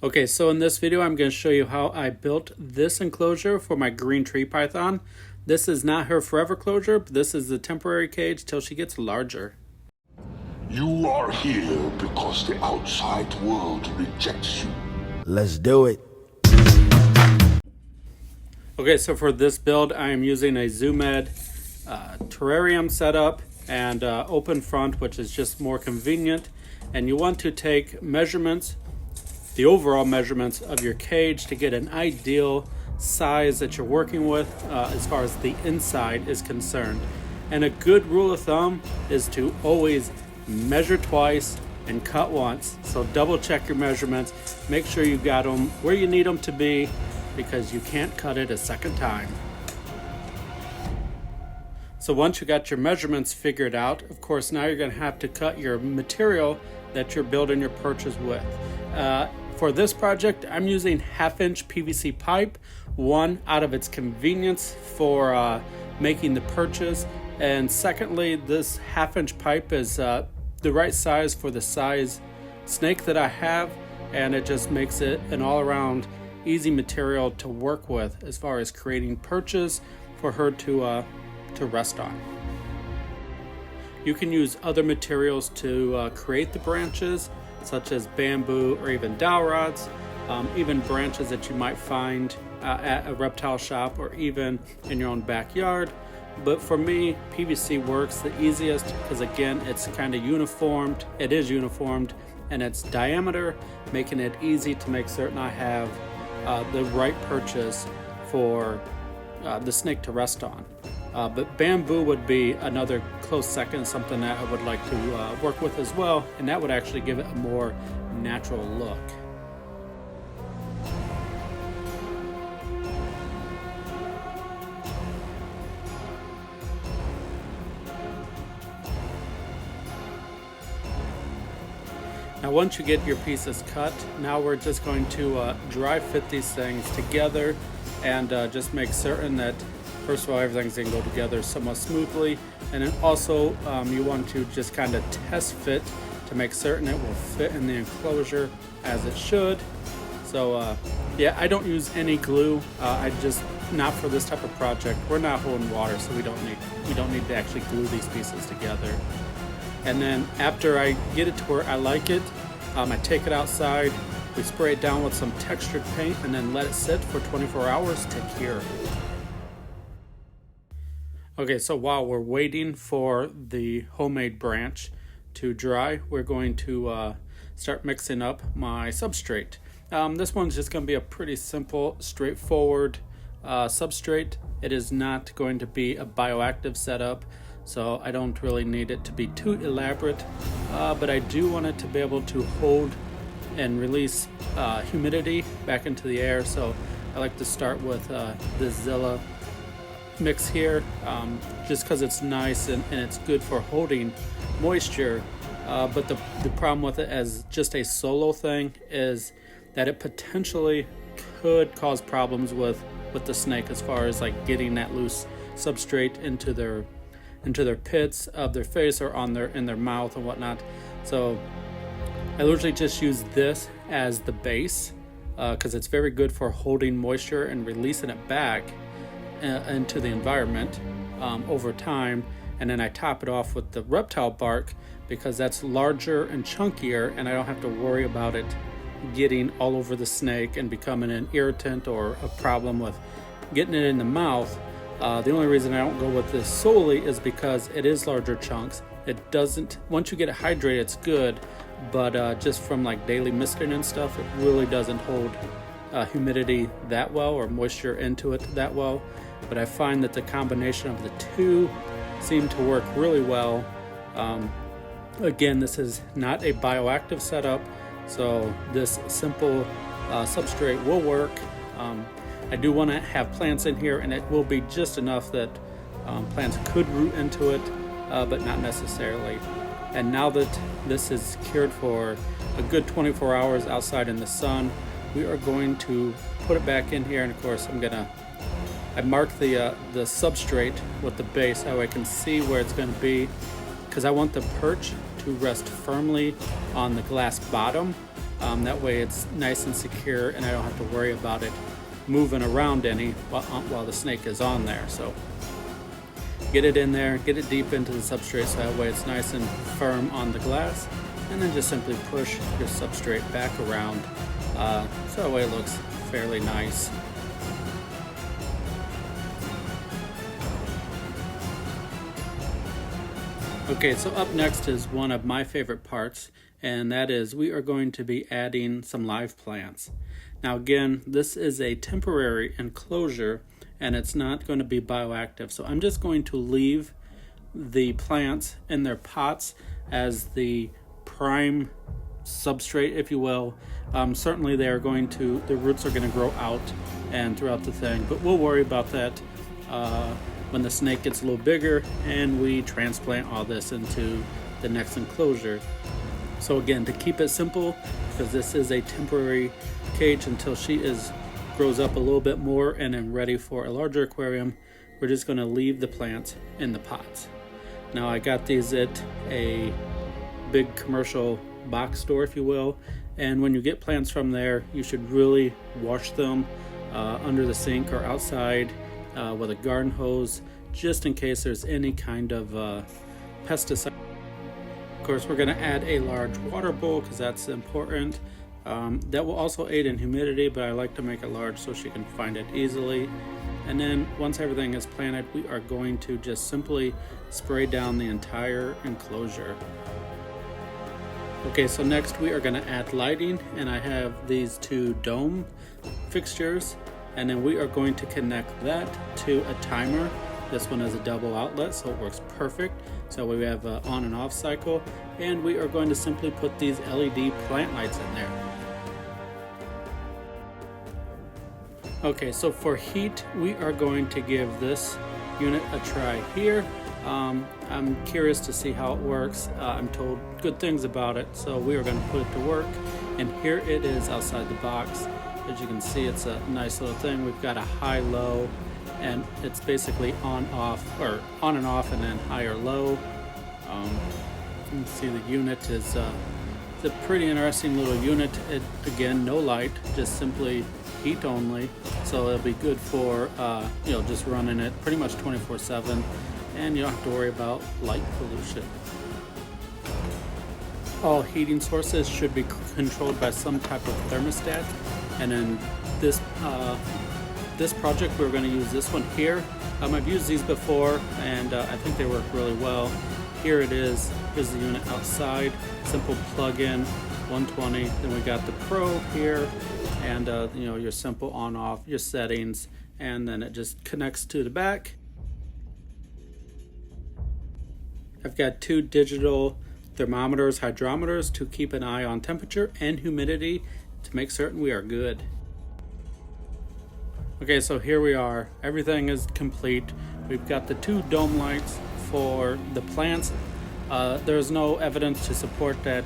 Okay, so in this video, I'm going to show you how I built this enclosure for my green tree python. This is not her forever closure, but this is the temporary cage till she gets larger. You are here because the outside world rejects you. Let's do it. Okay, so for this build, I am using a ZooMed terrarium setup and open front, which is just more convenient. And you want to take measurements, the overall measurements of your cage to get an ideal size that you're working with as far as the inside is concerned. And a good rule of thumb is to always measure twice and cut once. So double check your measurements, make sure you got them where you need them to be, because you can't cut it a second time. So once you got your measurements figured out, of course, now you're going to have to cut your material that you're building your perches with. For this project, I'm using 1/2-inch PVC pipe, one out of its convenience for making the perches, and secondly, this 1/2-inch pipe is the right size for the size snake that I have, and it just makes it an all-around easy material to work with as far as creating perches for her to rest on. You can use other materials to create the branches, such as bamboo or even dowel rods, even branches that you might find at a reptile shop or even in your own backyard. But for me, PVC works the easiest because, again, it's kind of uniformed. It is uniformed in its diameter, making it easy to make certain I have the right perches for the snake to rest on. But bamboo would be another close second, something that I would like to work with as well, and that would actually give it a more natural look. Now once you get your pieces cut, now we're just going to dry fit these things together and just make certain that, first of all, everything's going to go together somewhat smoothly, and then also you want to just kind of test fit to make certain it will fit in the enclosure as it should. So yeah, I don't use any glue. I just, not for this type of project. We're not holding water, so we don't need to actually glue these pieces together. And then after I get it to where I like it, I take it outside, we spray it down with some textured paint, and then let it sit for 24 hours to cure. Okay, so while we're waiting for the homemade branch to dry, we're going to start mixing up my substrate. This one's just going to be a pretty simple, straightforward substrate. It is not going to be a bioactive setup, so I don't really need it to be too elaborate, but I do want it to be able to hold and release humidity back into the air. So I like to start with this Zilla mix here, just because it's nice and it's good for holding moisture. But the problem with it as just a solo thing is that it potentially could cause problems with the snake as far as like getting that loose substrate into their pits of their face or in their mouth and whatnot. So I usually just use this as the base because it's very good for holding moisture and releasing it back into the environment over time. And then I top it off with the reptile bark because that's larger and chunkier, and I don't have to worry about it getting all over the snake and becoming an irritant or a problem with getting it in the mouth. The only reason I don't go with this solely is because it is larger chunks. It doesn't, once you get it hydrated, it's good, but just from like daily misting and stuff, it really doesn't hold humidity that well or moisture into it that well. But I find that the combination of the two seem to work really well. Again, this is not a bioactive setup, so this simple substrate will work. I do want to have plants in here, and it will be just enough that plants could root into it, but not necessarily. And now that this is cured for a good 24 hours outside in the sun, we are going to put it back in here. And of course, I marked the substrate with the base so I can see where it's going to be, because I want the perch to rest firmly on the glass bottom That way it's nice and secure and I don't have to worry about it moving around any while the snake is on there. So get it in there, get it deep into the substrate so that way it's nice and firm on the glass, and then just simply push your substrate back around so that way it looks fairly nice. Okay, so up next is one of my favorite parts, and that is we are going to be adding some live plants. Now again, this is a temporary enclosure and it's not going to be bioactive, so I'm just going to leave the plants in their pots as the prime substrate, if you will. Certainly the roots are going to grow out and throughout the thing, but we'll worry about that when the snake gets a little bigger and we transplant all this into the next enclosure. So again, to keep it simple, because this is a temporary cage until she grows up a little bit more and then ready for a larger aquarium, we're just going to leave the plants in the pots. Now I got these at a big commercial box store, if you will, and when you get plants from there, you should really wash them under the sink or outside with a garden hose, just in case there's any kind of pesticide. Of course, we're going to add a large water bowl because that's important. That will also aid in humidity, but I like to make it large so she can find it easily. And then once everything is planted, we are going to just simply spray down the entire enclosure. Okay, so next we are going to add lighting, and I have these two dome fixtures, and then we are going to connect that to a timer. This one is a double outlet, so it works perfect. So we have an on and off cycle, and we are going to simply put these LED plant lights in there. Okay, so for heat, we are going to give this unit a try here. I'm curious to see how it works. I'm told good things about it, so we are going to put it to work. And here it is outside the box. As you can see, it's a nice little thing. We've got a high-low, and it's basically on-off, or on and off, and then higher-low. You can see the unit is it's a pretty interesting little unit. Again, no light, just simply heat only. So it'll be good for just running it pretty much 24/7, and you don't have to worry about light pollution. All heating sources should be controlled by some type of thermostat, and then this project we're going to use this one here. I've used these before, and I think they work really well. Here it is. Here's the unit outside. Simple plug-in, 120. Then we got the Pro here, and your simple on-off, your settings, and then it just connects to the back. I've got two digital thermometers, hydrometers to keep an eye on temperature and humidity to make certain we are good. Okay, so here we are. Everything is complete. We've got the two dome lights for the plants. There's no evidence to support that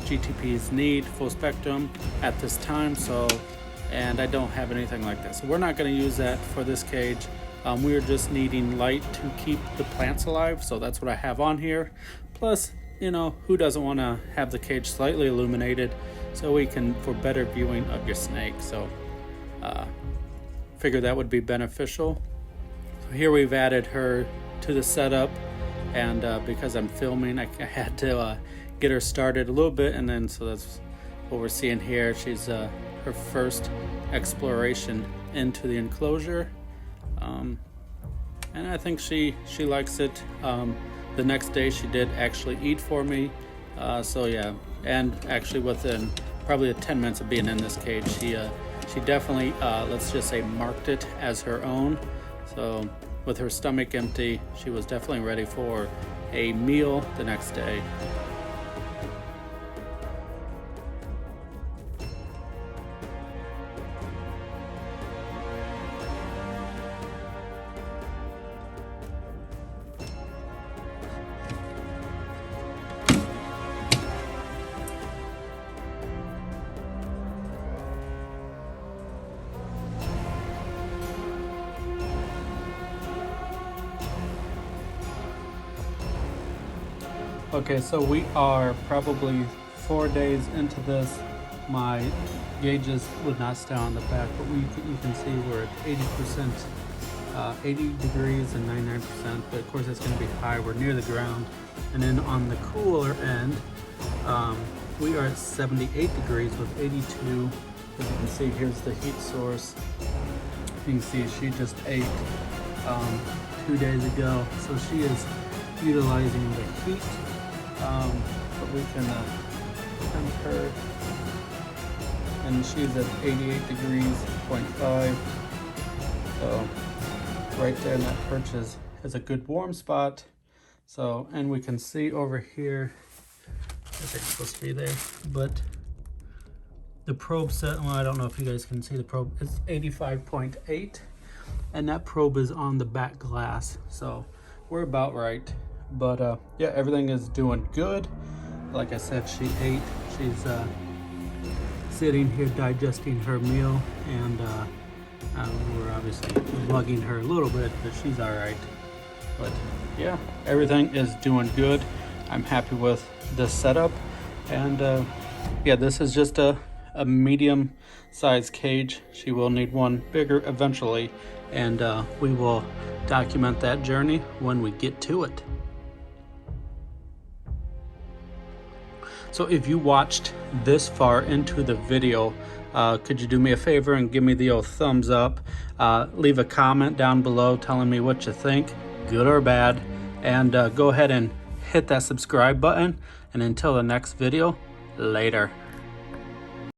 GTPs need full spectrum at this time, and I don't have anything like that. So we're not going to use that for this cage. We're just needing light to keep the plants alive, so that's what I have on here. Plus, who doesn't want to have the cage slightly illuminated so we can, for better viewing of your snake. So figure that would be beneficial. So here we've added her to the setup, and because I'm filming, I had to get her started a little bit, and then so that's what we're seeing here. She's her first exploration into the enclosure, and I think she likes it. The next day she did actually eat for me, so yeah, and actually within probably 10 minutes of being in this cage, she definitely let's just say marked it as her own. So with her stomach empty, she was definitely ready for a meal the next day. Okay, so we are probably 4 days into this, my gauges would not stay on the back, but you can see we're at 80%, 80 degrees and 99%, but of course it's going to be high. We're near the ground. And then on the cooler end, we are at 78 degrees with 82. As you can see, here's the heat source. You can see she just ate 2 days ago, so she is utilizing the heat, but we can temp her, and she's at 88 degrees, 0.5. So right there in that perch is a good warm spot. So, and we can see over here, I think it's supposed to be there, but the probe set, well, I don't know if you guys can see the probe, it's 85.8, and that probe is on the back glass, so we're about right. But yeah, everything is doing good. Like I said, she ate, she's sitting here digesting her meal, and we're obviously bugging her a little bit, but she's all right. But yeah, everything is doing good. I'm happy with this setup, and yeah, this is just a medium sized cage. She will need one bigger eventually, and we will document that journey when we get to it. So if you watched this far into the video, could you do me a favor and give me the old thumbs up? Leave a comment down below telling me what you think, good or bad, and go ahead and hit that subscribe button. And until the next video, later.